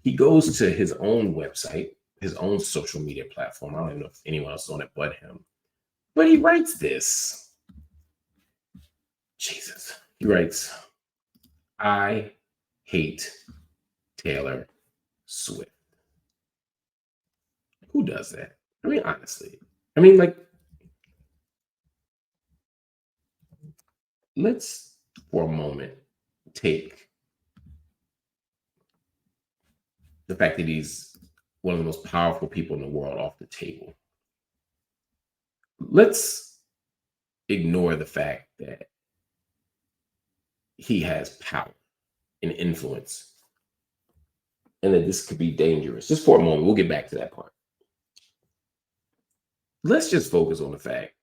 he goes to his own website, his own social media platform. I don't even know if anyone else is on it but him. But he writes this. Jesus. He writes, I hate Taylor Swift. Who does that? I mean, honestly. I mean, like, let's for a moment take the fact that he's one of the most powerful people in the world off the table. Let's ignore the fact that he has power and influence and that this could be dangerous. Just for a moment, we'll get back to that part. Let's just focus on the fact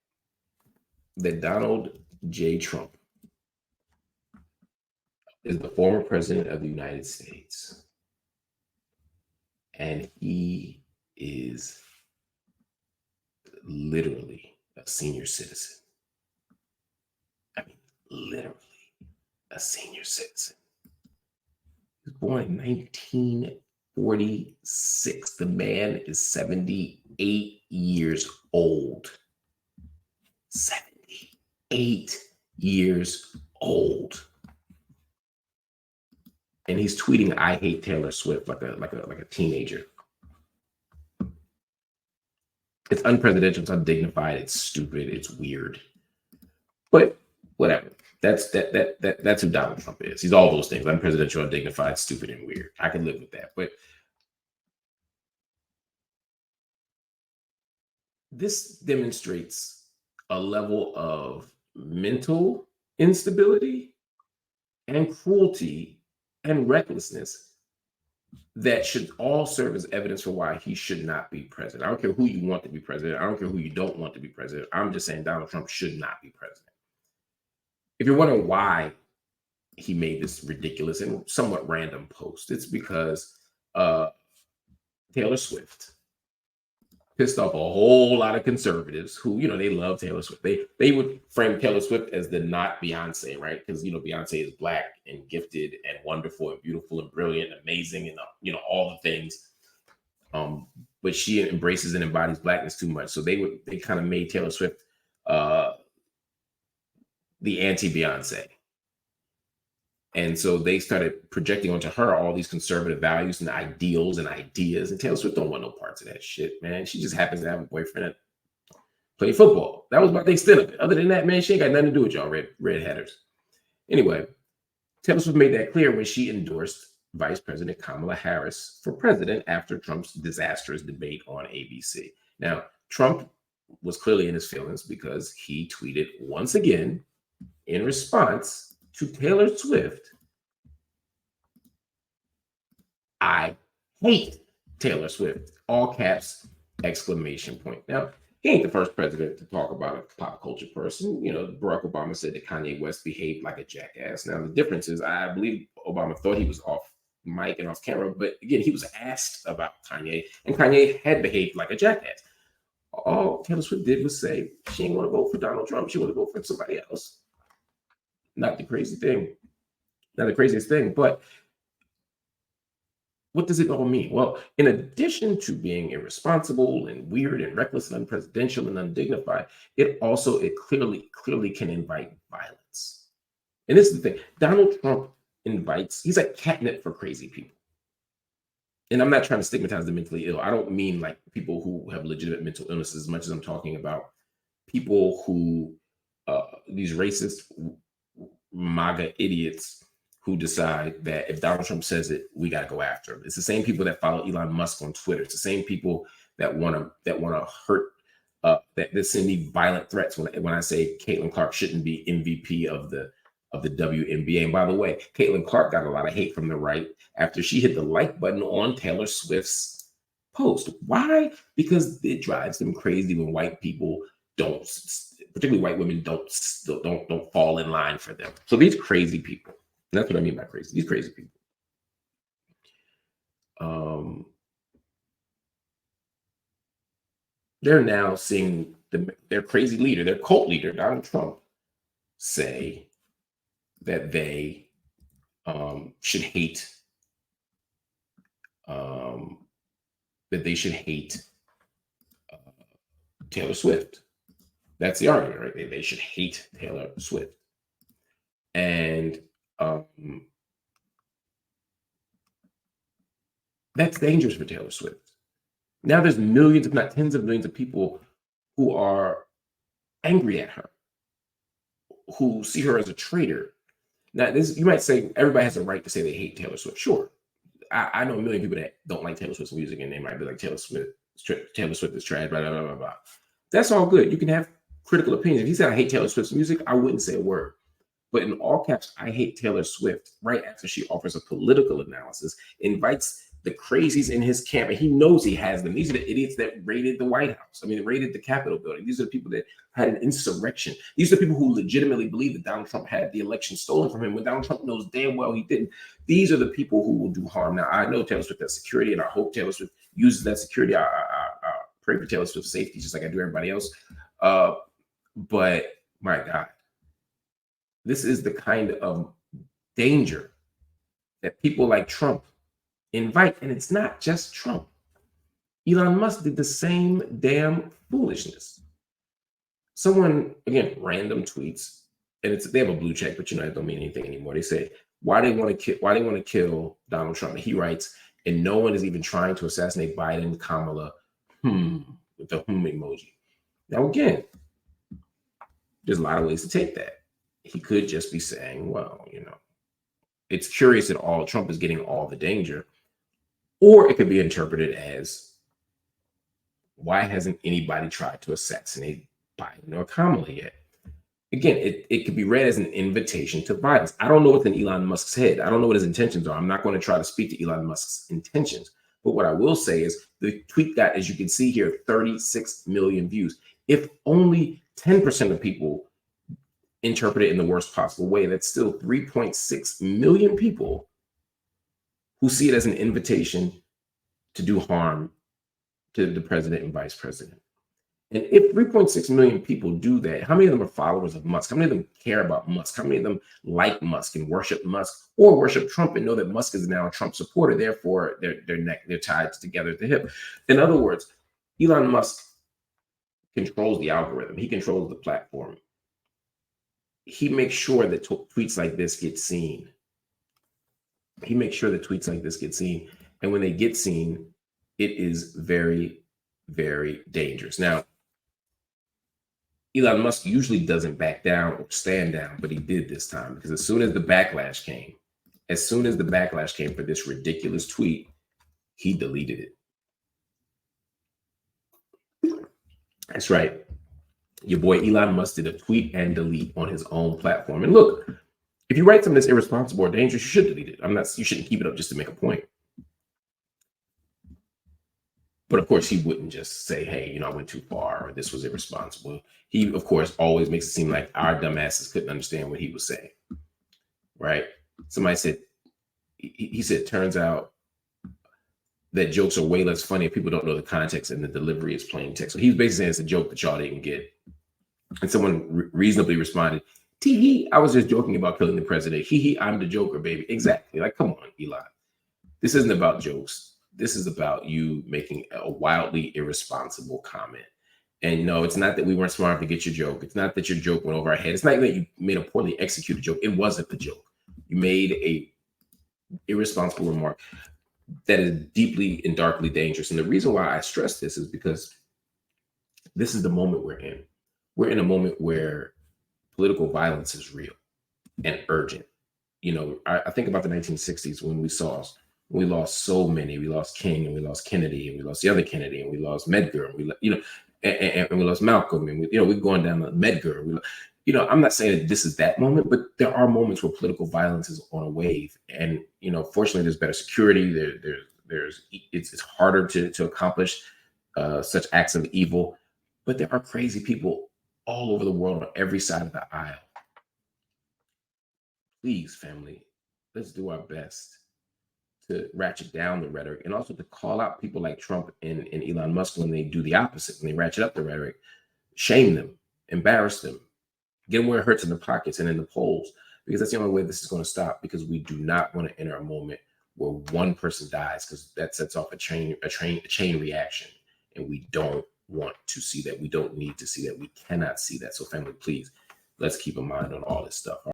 that Donald J. Trump is the former president of the United States. And he is literally a senior citizen. I mean, literally a senior citizen. He was born in 1946. The man is 78 years old. 78 years old. And he's tweeting, I hate Taylor Swift like a teenager. It's unpresidential, it's undignified, it's stupid, it's weird. But whatever. That's who Donald Trump is. He's all those things: unpresidential, undignified, stupid, and weird. I can live with that. But this demonstrates a level of mental instability and cruelty and recklessness that should all serve as evidence for why he should not be president. I don't care who you want to be president. I don't care who you don't want to be president. I'm just saying Donald Trump should not be president. If you're wondering why he made this ridiculous and somewhat random post, it's because Taylor Swift pissed off a whole lot of conservatives who, they love Taylor Swift. They would frame Taylor Swift as the not Beyonce, right? Because, Beyonce is Black and gifted and wonderful and beautiful and brilliant and amazing and, all the things. But she embraces and embodies Blackness too much. So they kind of made Taylor Swift the anti-Beyonce. And so they started projecting onto her all these conservative values and ideals and ideas. And Taylor Swift don't want no parts of that shit, man. She just happens to have a boyfriend that play football. That was about the extent of it. Other than that, man, she ain't got nothing to do with y'all redheaders. Anyway, Taylor Swift made that clear when she endorsed Vice President Kamala Harris for president after Trump's disastrous debate on ABC. Now, Trump was clearly in his feelings because he tweeted once again in response to Taylor Swift, I hate Taylor Swift, all caps, exclamation point. Now, he ain't the first president to talk about a pop culture person. Barack Obama said that Kanye West behaved like a jackass. Now, the difference is I believe Obama thought he was off mic and off camera, but again, he was asked about Kanye, and Kanye had behaved like a jackass. All Taylor Swift did was say she didn't want to vote for Donald Trump. She wanted to vote for somebody else. Not the craziest thing, but what does it all mean? Well, in addition to being irresponsible and weird and reckless and unpresidential and undignified, it clearly can invite violence. And this is the thing: Donald Trump he's like catnip for crazy people. And I'm not trying to stigmatize the mentally ill. I don't mean like people who have legitimate mental illnesses as much as I'm talking about people who, these racist MAGA idiots who decide that if Donald Trump says it, we got to go after him. It's the same people that follow Elon Musk on Twitter. It's the same people that want to hurt, that send me violent threats when I say Caitlin Clark shouldn't be MVP of the WNBA. And by the way, Caitlin Clark got a lot of hate from the right after she hit the like button on Taylor Swift's post. Why? Because it drives them crazy when white people don't, particularly white women, don't fall in line for them. So these crazy people, that's what I mean by crazy. These crazy people. They're now seeing their crazy leader, their cult leader, Donald Trump, say that they should hate that they should hate Taylor Swift. That's the argument, right? They should hate Taylor Swift. And that's dangerous for Taylor Swift. Now there's millions, if not tens of millions of people who are angry at her, who see her as a traitor. Now, this, you might say everybody has a right to say they hate Taylor Swift. Sure. I know a million people that don't like Taylor Swift's music, and they might be like, Taylor Swift is trash, blah, blah, blah, blah, blah. That's all good. You can have critical opinions. If you said I hate Taylor Swift's music, I wouldn't say a word. But in all caps, I hate Taylor Swift right after she offers a political analysis, invites the crazies in his camp, and he knows he has them. These are the idiots that raided the White House. I mean, raided the Capitol building. These are the people that had an insurrection. These are the people who legitimately believe that Donald Trump had the election stolen from him when Donald Trump knows damn well he didn't. These are the people who will do harm. Now, I know Taylor Swift has security, and I hope Taylor Swift uses that security. I pray for Taylor Swift's safety, just like I do everybody else. But my God, this is the kind of danger that people like Trump invite. And it's not just Trump. Elon Musk did the same damn foolishness. Someone, again, random tweets, and they have a blue check, but it don't mean anything anymore. They say, why they want to kill Donald Trump? And he writes, and no one is even trying to assassinate Biden, Kamala, with the emoji. Now, again, there's a lot of ways to take that. He could just be saying, well, it's curious that Trump is getting all the danger. Or it could be interpreted as, why hasn't anybody tried to assassinate Biden or Kamala yet? Again, it could be read as an invitation to violence. I don't know what's in Elon Musk's head. I don't know what his intentions are. I'm not going to try to speak to Elon Musk's intentions. But what I will say is the tweet got, as you can see here, 36 million views. If only 10% of people interpret it in the worst possible way, that's still 3.6 million people who see it as an invitation to do harm to the president and vice president. And if 3.6 million people do that, how many of them are followers of Musk? How many of them care about Musk? How many of them like Musk and worship Musk, or worship Trump and know that Musk is now a Trump supporter, therefore they're tied together at the hip? In other words, Elon Musk controls the algorithm. He controls the platform. He makes sure that tweets like this get seen. And when they get seen, it is very, very dangerous. Now, Elon Musk usually doesn't back down or stand down, but he did this time, because as soon as the backlash came for this ridiculous tweet, he deleted it. That's right. Your boy Elon Musk did a tweet and delete on his own platform. And look, if you write something that's irresponsible or dangerous, you should delete it. You shouldn't keep it up just to make a point. But of course, he wouldn't just say, hey, I went too far, or this was irresponsible. He, of course, always makes it seem like our dumbasses couldn't understand what he was saying, right? Somebody said, he said, turns out that jokes are way less funny if people don't know the context and the delivery is plain text. So he was basically saying it's a joke that y'all didn't get. And someone reasonably responded, tee-hee, I was just joking about killing the president. Hee-hee, I'm the Joker, baby. Exactly. Like, come on, Elon. This isn't about jokes. This is about you making a wildly irresponsible comment. And no, it's not that we weren't smart to get your joke. It's not that your joke went over our head. It's not that you made a poorly executed joke. It wasn't a joke. You made a irresponsible remark that is deeply and darkly dangerous. And the reason why I stress this is because this is the moment we're in. We're in a moment where political violence is real and urgent. I think about the 1960s when we lost so many. We lost King, and we lost Kennedy, and we lost the other Kennedy, and we lost Medgar, and we lost Malcolm, and we're going down to Medgar. I'm not saying that this is that moment, but there are moments where political violence is on a wave, and fortunately, there's better security. It's harder to accomplish such acts of evil, but there are crazy people all over the world on every side of the aisle. Please, family, let's do our best to ratchet down the rhetoric, and also to call out people like Trump and Elon Musk when they do the opposite, when they ratchet up the rhetoric. Shame them, embarrass them, get them where it hurts in the pockets and in the polls, because that's the only way this is going to stop, because we do not want to enter a moment where one person dies, because that sets off a chain reaction, and we don't want to see that. We don't need to see that. We cannot see that. So family, please, let's keep in mind on all this stuff.